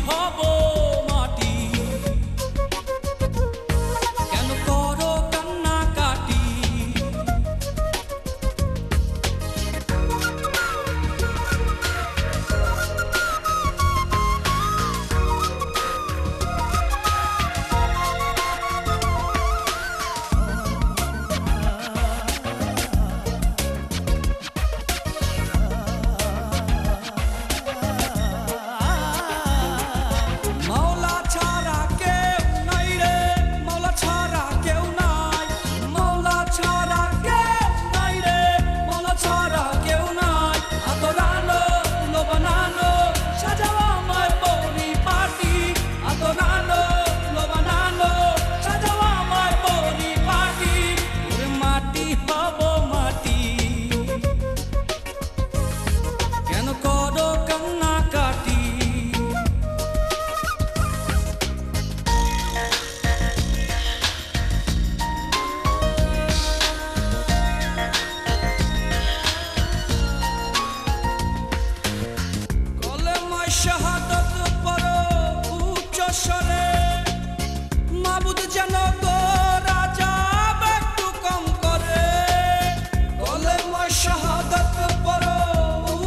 হব মাটি। কেন করো কান্নাকাটি? শাহাদাত পড়ো উচ্চ স্বরে, মাবুদ যেন গো রাজা একটু কম করে। কলেমা শাহাদাত পড়ো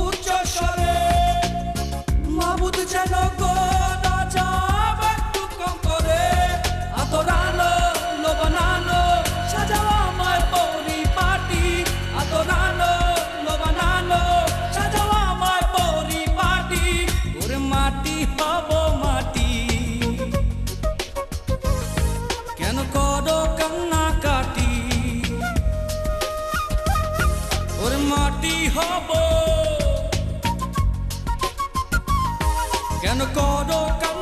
উচ্চ স্বরে, মাবুদ যেন গো রাজা একটু কম করে। আদরানো লোবানানো সাজাও আমার পরিপাটি, আদরানো লোবানানো সাজাও আমার পরিপাটি। ওরে মাটি হব মাটি, কেন করো কান্নাকাটি? ওরে মাটি হব, কেন করো কান্নাকাটি?